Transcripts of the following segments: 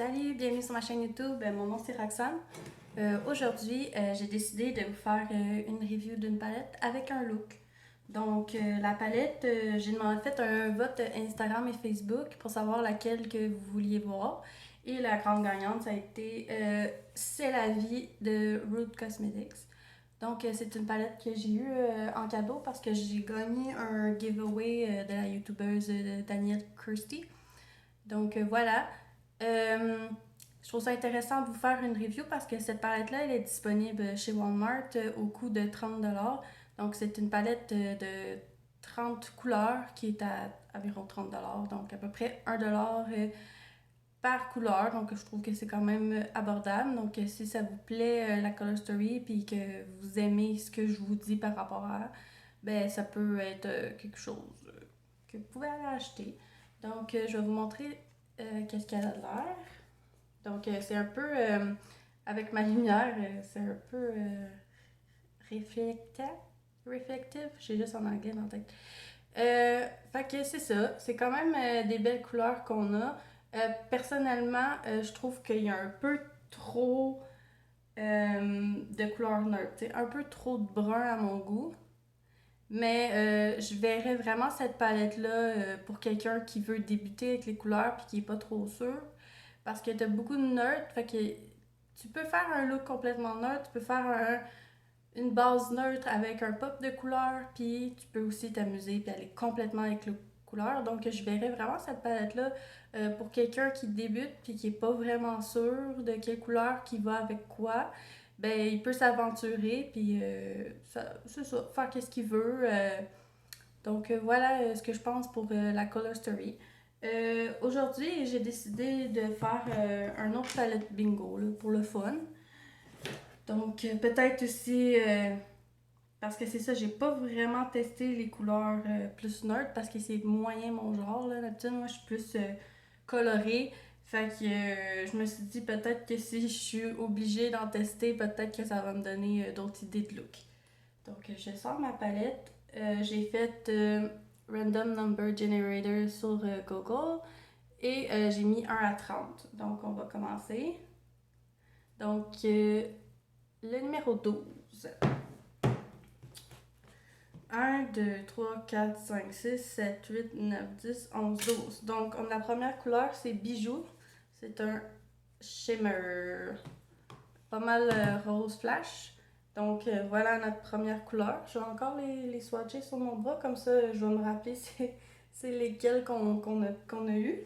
Salut, bienvenue sur ma chaîne YouTube. Mon nom c'est Roxane. Aujourd'hui, j'ai décidé de vous faire une review d'une palette avec un look. Donc, la palette, j'ai fait un vote Instagram et Facebook pour savoir laquelle que vous vouliez voir. Et la grande gagnante, ça a été C'est la vie de Root Cosmetics. Donc, c'est une palette que j'ai eue en cadeau parce que j'ai gagné un giveaway de la youtubeuse Danielle Kirsty. Donc voilà. Je trouve ça intéressant de vous faire une review parce que cette palette-là, elle est disponible chez Walmart au coût de 30$. Donc c'est une palette de 30 couleurs qui est à environ 30$. Donc à peu près 1$ par couleur. Donc je trouve que c'est quand même abordable. Donc si ça vous plaît la color story puis que vous aimez ce que je vous dis par rapport à, ben ça peut être quelque chose que vous pouvez aller acheter. Donc je vais vous montrer qu'est-ce qu'elle a de l'air. Donc, c'est un peu, avec ma lumière, c'est un peu réflectif. Réflectif, j'ai juste en anglais dans la tête. Fait que c'est ça, c'est quand même des belles couleurs qu'on a. Personnellement, je trouve qu'il y a un peu trop de couleurs neutres, un peu trop de brun à mon goût. Mais je verrais vraiment cette palette-là pour quelqu'un qui veut débuter avec les couleurs puis qui est pas trop sûr. Parce que t'as beaucoup de neutres, fait que tu peux faire un look complètement neutre, tu peux faire une base neutre avec un pop de couleurs, puis tu peux aussi t'amuser puis aller complètement avec les couleurs. Donc je verrais vraiment cette palette-là pour quelqu'un qui débute puis qui est pas vraiment sûr de quelle couleur qui va avec quoi. Ben il peut s'aventurer puis c'est ça, faire qu'est-ce qu'il veut. Donc voilà ce que je pense pour la color story. Aujourd'hui, j'ai décidé de faire un autre palette bingo là, pour le fun. Donc peut-être aussi parce que c'est ça, j'ai pas vraiment testé les couleurs plus neutres parce que c'est moyen mon genre là. D'habitude, moi je suis plus colorée. Fait que je me suis dit peut-être que si je suis obligée d'en tester, peut-être que ça va me donner d'autres idées de look. Donc je sors ma palette. J'ai fait Random Number Generator sur Google et j'ai mis 1 à 30. Donc on va commencer. Donc le numéro 12. 1, 2, 3, 4, 5, 6, 7, 8, 9, 10, 11, 12. Donc la première couleur c'est Bijou. C'est un shimmer. Pas mal rose flash. Donc voilà notre première couleur. Je vais encore les swatcher sur mon bras, comme ça je vais me rappeler c'est lesquels qu'on a eu.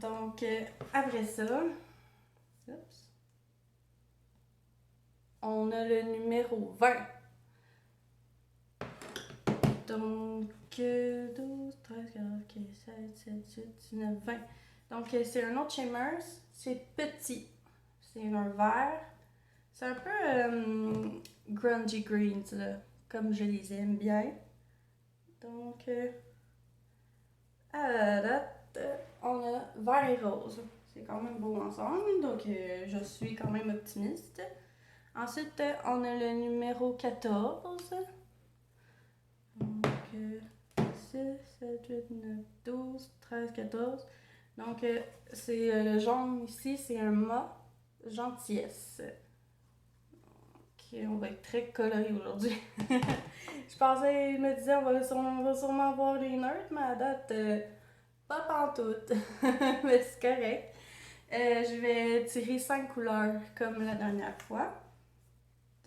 Donc après ça, oups, on a le numéro 20. Donc 12, 13, 14, 15, 16, 17, 18, 19, 20. Donc c'est un autre shimmer. C'est petit. C'est un vert. C'est un peu grungy greens, là, comme je les aime bien. Donc, à la date, on a vert et rose. C'est quand même beau ensemble, donc je suis quand même optimiste. Ensuite, on a le numéro 14. Donc, 6, 7, 8, 9, 12, 13, 14. Donc, c'est le jaune ici, c'est un mât gentillesse. Ok, on va être très coloré aujourd'hui. Je me disais, on va sûrement voir les nerds, mais à date, pas pantoute. Mais c'est correct. Je vais tirer 5 couleurs comme la dernière fois.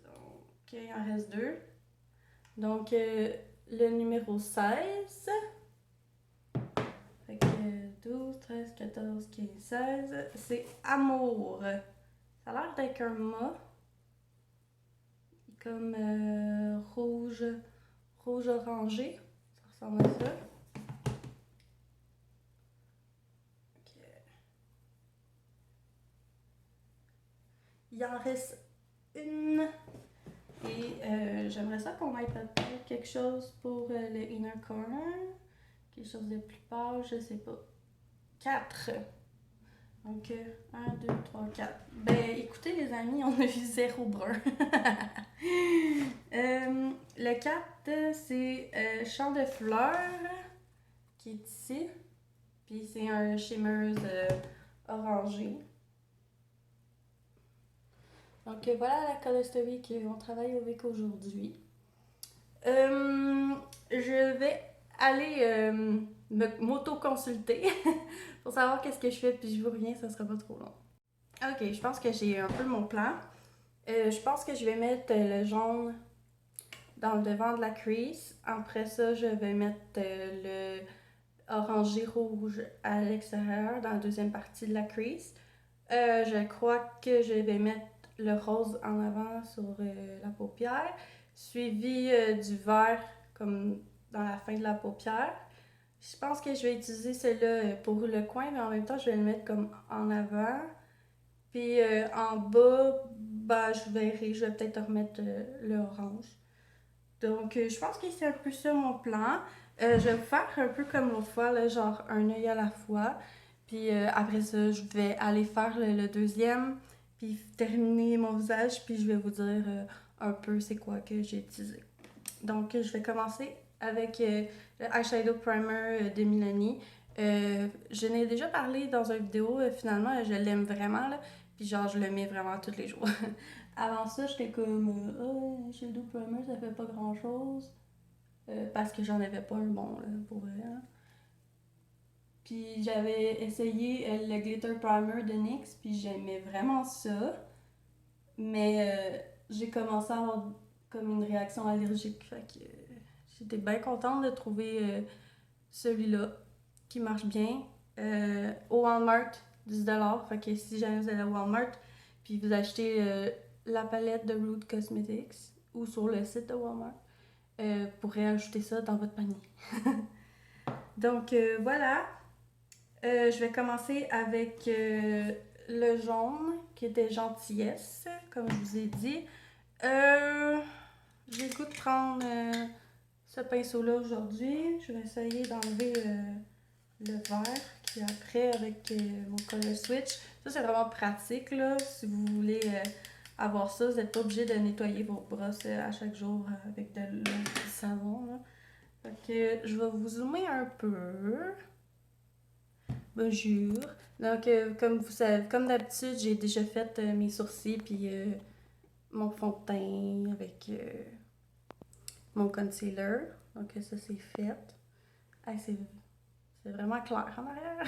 Donc, il en reste 2. Donc, le numéro 16. Fait que 12, 13, 14, 15, 16. C'est Amour. Ça a l'air d'être un mât. Comme rouge orangé. Ça ressemble à ça. Okay. Il en reste une. Et j'aimerais ça qu'on ait peut-être quelque chose pour le inner corner. Quelque chose de plus pâle, je sais pas. 4. Donc 1, 2, 3, 4. Ben écoutez les amis, on a vu 0 brun. Le 4, c'est Champ de fleurs qui est ici. Puis c'est un shimmeuse orangé. Donc voilà la color story qu'on travaille avec aujourd'hui. Je vais aller m'auto-consulter pour savoir qu'est-ce que je fais, puis je vous reviens, ça sera pas trop long. Ok, je pense que j'ai un peu mon plan. Je pense que je vais mettre le jaune dans le devant de la crease. Après ça, je vais mettre le orangé rouge à l'extérieur dans la deuxième partie de la crease. Je crois que je vais mettre le rose en avant sur la paupière, suivi du vert comme dans la fin de la paupière. Je pense que je vais utiliser celui-là pour le coin, mais en même temps, je vais le mettre comme en avant. Puis en bas, bah, je verrai, je vais peut-être remettre le orange. Donc, je pense que c'est un peu ça mon plan. Je vais faire un peu comme l'autre fois, là, genre un œil à la fois. Puis après ça, je vais aller faire le deuxième, puis terminer mon visage, puis je vais vous dire un peu c'est quoi que j'ai utilisé. Donc, je vais commencer avec le eyeshadow primer de Milani. Je n'ai déjà parlé dans une vidéo, finalement, je l'aime vraiment, là, puis genre, je le mets vraiment tous les jours. Avant ça, j'étais comme, oh, eyeshadow primer, ça fait pas grand-chose. Parce que j'en avais pas un bon, là, pour vrai. Hein. Puis j'avais essayé le glitter primer de NYX, puis j'aimais vraiment ça. Mais j'ai commencé à avoir comme une réaction allergique. Fait que j'étais bien contente de trouver celui-là qui marche bien. Au Walmart, 10$. Fait que si jamais vous allez au Walmart, puis vous achetez la palette de Rude Cosmetics ou sur le site de Walmart, vous pourrez ajouter ça dans votre panier. Donc voilà. Je vais commencer avec le jaune qui était gentillesse, comme je vous ai dit. J'ai le goût de prendre ce pinceau-là aujourd'hui. Je vais essayer d'enlever le vert qui est après avec mon color switch. Ça, c'est vraiment pratique là. Si vous voulez avoir ça, vous n'êtes pas obligé de nettoyer vos brosses à chaque jour avec de l'eau et du savon. Là. Fait que je vais vous zoomer un peu. Bonjour. Donc, comme vous savez, comme d'habitude, j'ai déjà fait mes sourcils puis mon fond de teint avec mon concealer. Donc, ça, c'est fait. Ah, c'est vraiment clair en arrière.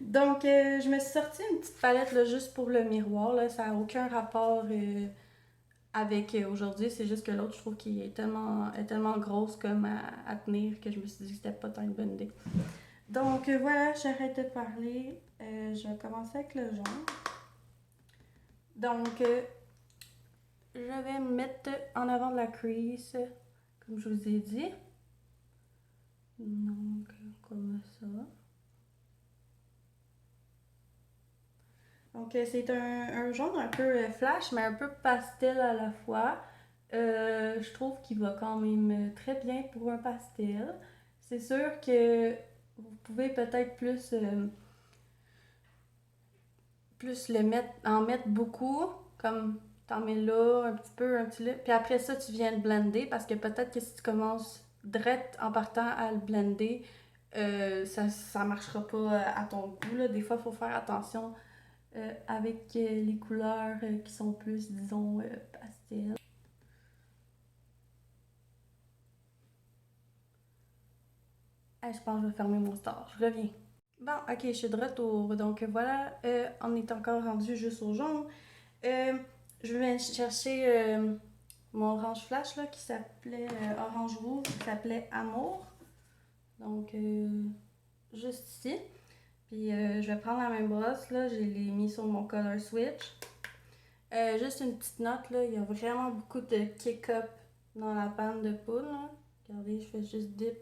Donc, je me suis sorti une petite palette là, juste pour le miroir. Là. Ça n'a aucun rapport avec aujourd'hui. C'est juste que l'autre, je trouve qu'il est tellement grosse comme à tenir que je me suis dit que c'était pas tant une bonne idée. Donc voilà, j'arrête de parler. Je vais commencer avec le jaune. Donc, je vais me mettre en avant de la crease, comme je vous ai dit. Donc, comme ça. Donc, c'est un jaune un peu flash, mais un peu pastel à la fois. Je trouve qu'il va quand même très bien pour un pastel. C'est sûr que vous pouvez peut-être plus en mettre beaucoup, comme t'en mets là, un petit peu, un petit là. Puis après ça, tu viens le blender parce que peut-être que si tu commences direct en partant à le blender, ça marchera pas à ton goût. Là. Des fois, il faut faire attention avec les couleurs qui sont plus, disons, pastel. Ah, je pense que je vais fermer mon store. Je reviens. Bon, ok, je suis de retour. Donc voilà, on est encore rendu juste au jaune. Je vais chercher mon orange flash là, qui s'appelait orange rouge, qui s'appelait Amour. Donc, juste ici. Puis, je vais prendre la même brosse, là, je l'ai mis sur mon color switch. Juste une petite note, là, il y a vraiment beaucoup de kick-up dans la panne de poudre. Là. Regardez, je fais juste dip.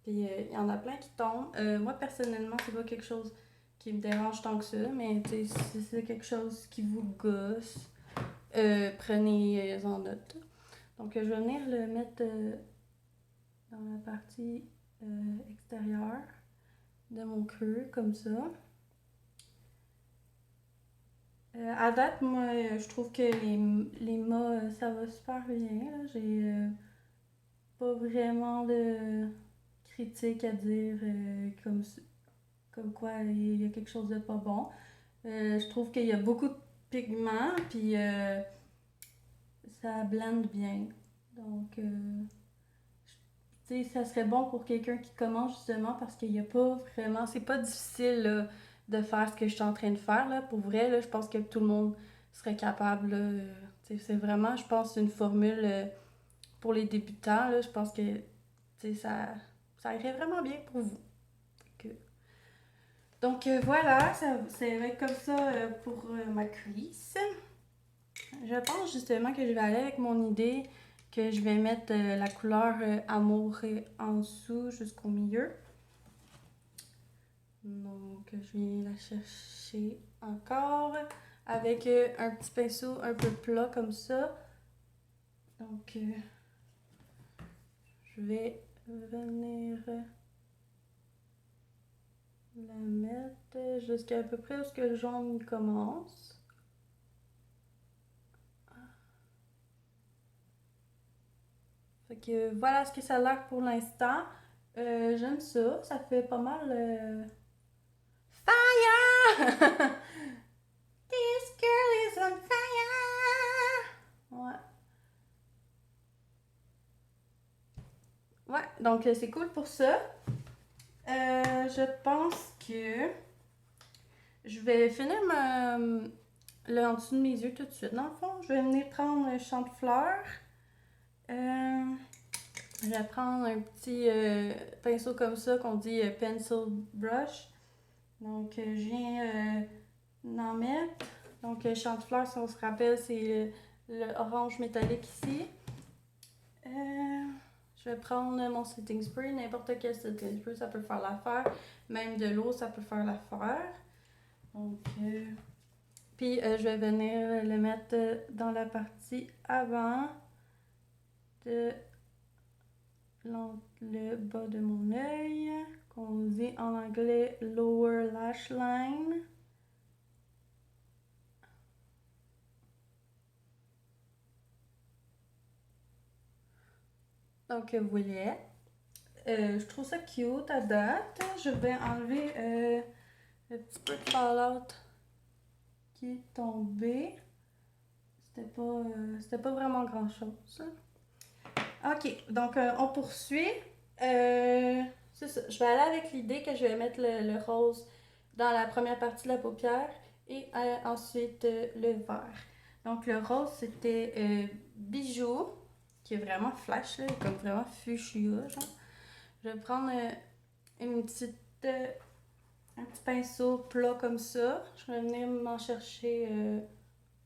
Puis, il y en a plein qui tombent. Moi, personnellement, c'est pas quelque chose qui me dérange tant que ça, mais si c'est quelque chose qui vous gosse, prenez en note. Donc, je vais venir le mettre dans la partie extérieure de mon creux, comme ça. À date, moi, je trouve que les mâts, ça va super bien. J'ai pas vraiment de critique à dire comme quoi il y a quelque chose de pas bon. Je trouve qu'il y a beaucoup de pigments, puis ça blende bien. Donc, tu sais, ça serait bon pour quelqu'un qui commence justement parce qu'il n'y a pas vraiment. C'est pas difficile là, de faire ce que je suis en train de faire. Là. Pour vrai, là, je pense que tout le monde serait capable. Là, tu sais, c'est vraiment, je pense, une formule pour les débutants. Là, je pense que tu sais, ça irait vraiment bien pour vous. Que- Donc voilà, ça va être comme ça pour ma cuisse. Je pense justement que je vais aller avec mon idée que je vais mettre la couleur amour en dessous jusqu'au milieu. Donc, je viens la chercher encore avec un petit pinceau un peu plat comme ça. Donc, je vais venir la mettre jusqu'à à peu près où le jaune commence. Fait que voilà ce que ça a l'air pour l'instant. J'aime ça. Ça fait pas mal. Fire! This girl is on fire! Ouais. Ouais, donc c'est cool pour ça. Je pense que je vais finir le en dessous de mes yeux tout de suite. Dans le fond, je vais venir prendre un champ de fleurs. Euh, je vais prendre un petit pinceau comme ça qu'on dit pencil brush. Donc, je viens d'en mettre. Donc, champ de fleurs, si on se rappelle, c'est le orange métallique ici. Je vais prendre mon setting spray. N'importe quel setting spray, ça peut faire l'affaire. Même de l'eau, ça peut faire l'affaire. Donc, puis je vais venir le mettre dans la partie avant de le bas de mon œil, qu'on dit en anglais lower lash line. Donc, vous voyez, je trouve ça cute à date. Je vais enlever le petit peu de fallout qui est tombé. C'était pas vraiment grand chose. Ok, donc on poursuit. C'est ça. Je vais aller avec l'idée que je vais mettre le rose dans la première partie de la paupière et ensuite le vert. Donc le rose, c'était bijou, qui est vraiment flash, là, comme vraiment fuchsia. Genre. Je vais prendre une petite, un petit pinceau plat comme ça. Je vais venir m'en chercher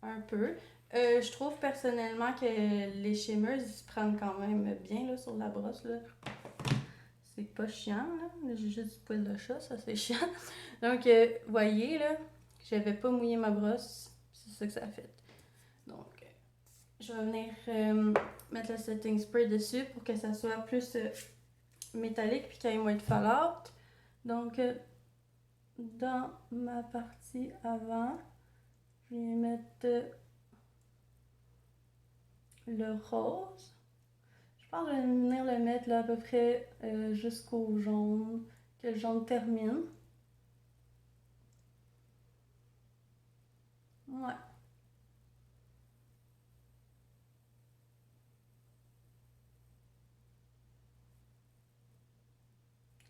un peu. Je trouve personnellement que les shimmers, ils se prennent quand même bien là, sur la brosse. Là. C'est pas chiant, là. J'ai juste du poil de chat, ça c'est chiant. Donc, voyez, là, j'avais pas mouillé ma brosse. C'est ça que ça a fait. Donc, je vais venir mettre le setting spray dessus pour que ça soit plus métallique puis qu'il y ait moins de fallout. Donc, dans ma partie avant, je vais mettre le rose. Je pense que je vais venir le mettre là à peu près jusqu'au jaune, que le jaune termine. Ouais,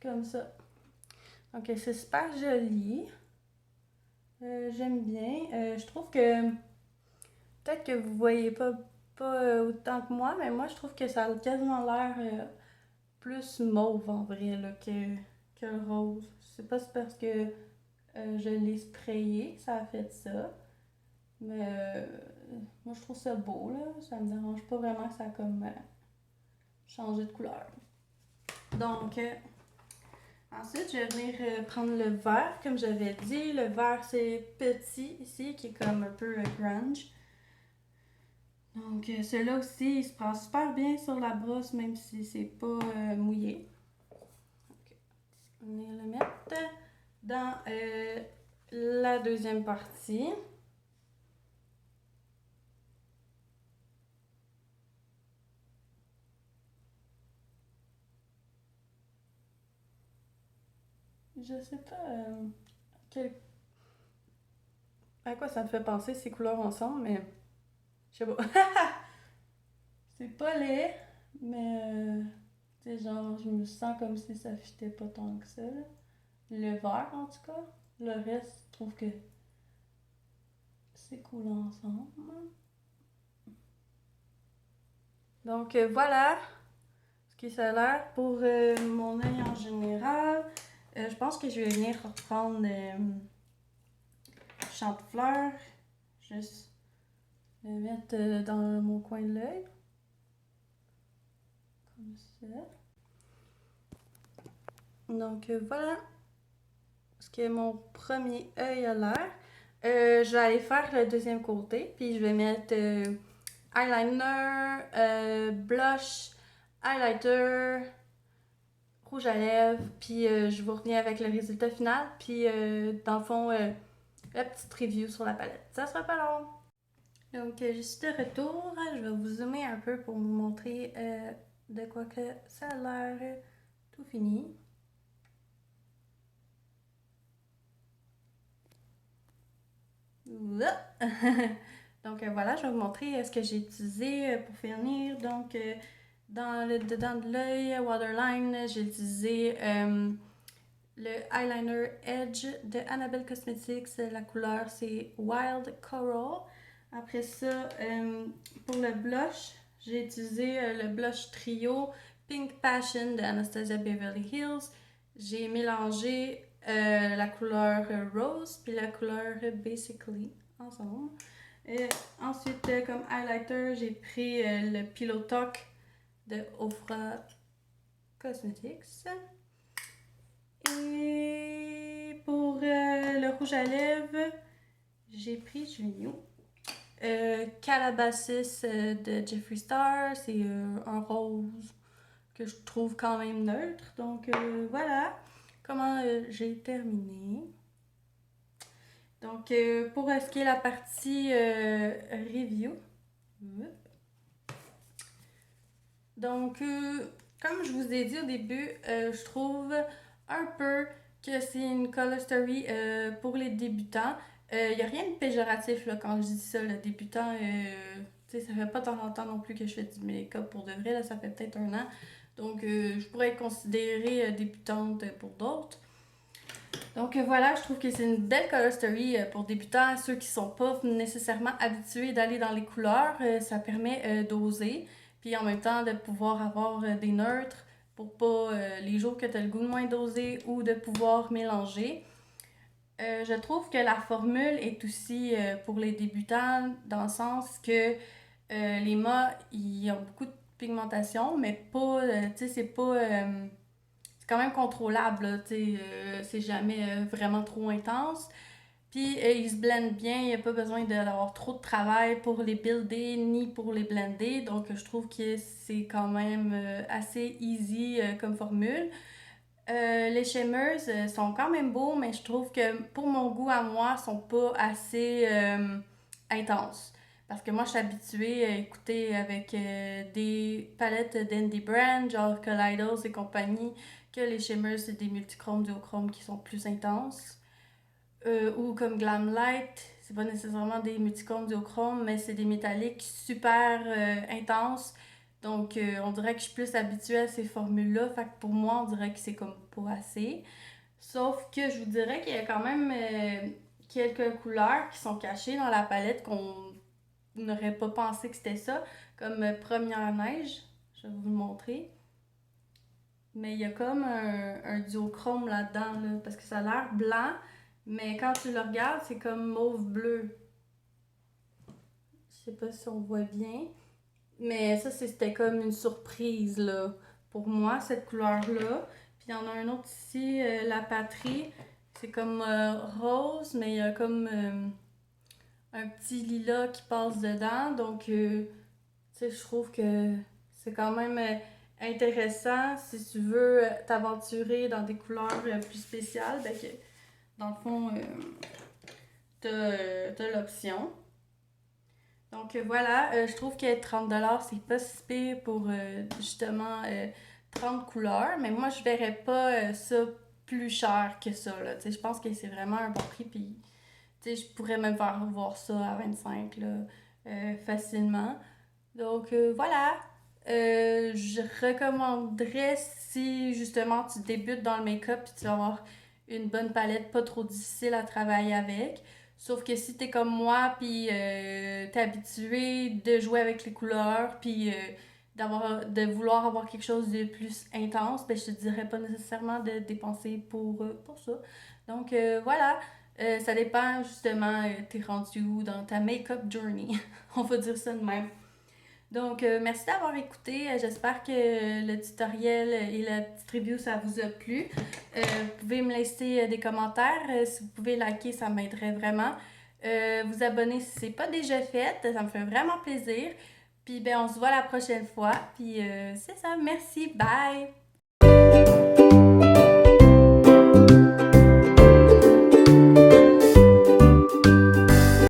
comme ça. Donc c'est super joli. J'aime bien. Je trouve que peut-être que vous voyez pas autant que moi, mais moi je trouve que ça a quasiment l'air plus mauve en vrai là, que le rose. Je sais pas si c'est parce que je l'ai sprayé, ça a fait ça. Mais moi je trouve ça beau là. Ça me dérange pas vraiment que ça a comme changé de couleur. Donc ensuite, je vais venir prendre le vert, comme j'avais dit. Le vert, c'est petit ici, qui est comme un peu grunge. Donc, celui-là aussi, il se prend super bien sur la brosse, même si c'est pas mouillé. Donc, on va le mettre dans la deuxième partie. Je sais pas quel À quoi ça me fait penser ces couleurs ensemble, mais je sais pas. C'est pas laid, mais tu sais, genre, je me sens comme si ça fitait pas tant que ça, là. Le vert, en tout cas. Le reste, je trouve que c'est cool ensemble. Donc voilà ce que ça a l'air pour mon œil en général. Je pense que je vais venir reprendre champ de fleurs. Juste le mettre dans mon coin de l'œil. Comme ça. Donc voilà ce que mon premier œil a l'air. Je vais aller faire le deuxième côté, puis je vais mettre eyeliner, blush, highlighter, rouge à lèvres, puis je vous reviens avec le résultat final, puis dans le fond, la petite review sur la palette. Ça sera pas long! Donc, je suis de retour. Je vais vous zoomer un peu pour vous montrer de quoi que ça a l'air tout fini. Donc voilà, je vais vous montrer ce que j'ai utilisé pour finir. Donc dans le dedans de l'œil, waterline, j'ai utilisé le eyeliner Edge de Annabelle Cosmetics. La couleur c'est Wild Coral. Après ça, pour le blush, j'ai utilisé le blush trio Pink Passion de Anastasia Beverly Hills. J'ai mélangé la couleur Rose puis la couleur Basically ensemble. Ensuite, comme highlighter, j'ai pris le Pillow Talk de Ofra Cosmetics. Et pour le rouge à lèvres, j'ai pris Junio. Calabasas de Jeffree Star, c'est un rose que je trouve quand même neutre. Donc voilà comment j'ai terminé. Donc pour ce qui est la partie review. Donc comme je vous ai dit au début, je trouve un peu que c'est une color story pour les débutants. Il n'y a rien de péjoratif là, quand je dis ça, le débutant. Ça fait pas tant longtemps non plus que je fais du make-up pour de vrai, là, ça fait peut-être un an. Donc je pourrais être considérée débutante pour d'autres. Donc voilà, je trouve que c'est une belle color story pour débutants, ceux qui sont pas nécessairement habitués d'aller dans les couleurs. Ça permet d'oser, puis en même temps de pouvoir avoir des neutres pour pas les jours que tu as le goût de moins doser ou de pouvoir mélanger. Je trouve que la formule est aussi pour les débutants dans le sens que les mâts, ils ont beaucoup de pigmentation, mais pas, tu sais, c'est pas... c'est quand même contrôlable, là, c'est jamais vraiment trop intense. Puis ils se blendent bien, il n'y a pas besoin d'avoir trop de travail pour les builder ni pour les blender. Donc je trouve que c'est quand même assez easy comme formule. Les shimmers sont quand même beaux, mais je trouve que pour mon goût à moi, sont pas assez intenses. Parce que moi, je suis habituée à écouter avec des palettes d'indie brand, genre Kaleidos et compagnie, que les shimmers, c'est des multichromes, duochromes qui sont plus intenses. Ou comme Glamlight, c'est pas nécessairement des multichromes, duochromes, mais c'est des métalliques super intenses. Donc, on dirait que je suis plus habituée à ces formules-là. Fait que pour moi, on dirait que c'est comme pas assez. Sauf que je vous dirais qu'il y a quand même quelques couleurs qui sont cachées dans la palette qu'on n'aurait pas pensé que c'était ça. Comme Première Neige, je vais vous le montrer. Mais il y a comme un duochrome là-dedans, là, parce que ça a l'air blanc, mais quand tu le regardes, c'est comme mauve-bleu. Je sais pas si on voit bien. Mais ça, c'était comme une surprise, là, pour moi, cette couleur-là. Puis il y en a un autre ici, la patrie. C'est comme rose, mais il y a comme un petit lilas qui passe dedans. Donc, tu sais, je trouve que c'est quand même intéressant si tu veux t'aventurer dans des couleurs plus spéciales. Ben que, dans le fond, t'as l'option. Donc voilà, je trouve que 30$, c'est pas si pire pour justement 30 couleurs, mais moi je verrais pas ça plus cher que ça. Là. Je pense que c'est vraiment un bon prix. Puis, Tu sais, je pourrais même faire voir ça à 25 là, facilement. Donc voilà. Je recommanderais si justement tu débutes dans le make-up puis tu vas avoir une bonne palette pas trop difficile à travailler avec. Sauf que si t'es comme moi puis t'es habitué de jouer avec les couleurs puis de vouloir avoir quelque chose de plus intense, ben je te dirais pas nécessairement de dépenser pour ça. Donc voilà. Ça dépend justement, t'es rendu où dans ta make-up journey. On va dire ça de même. Donc, merci d'avoir écouté. J'espère que le tutoriel et la petite review, ça vous a plu. Vous pouvez me laisser des commentaires. Si vous pouvez liker, ça m'aiderait vraiment. Vous abonner si c'est pas déjà fait. Ça me fait vraiment plaisir. Puis, ben, on se voit la prochaine fois. Puis, c'est ça. Merci. Bye!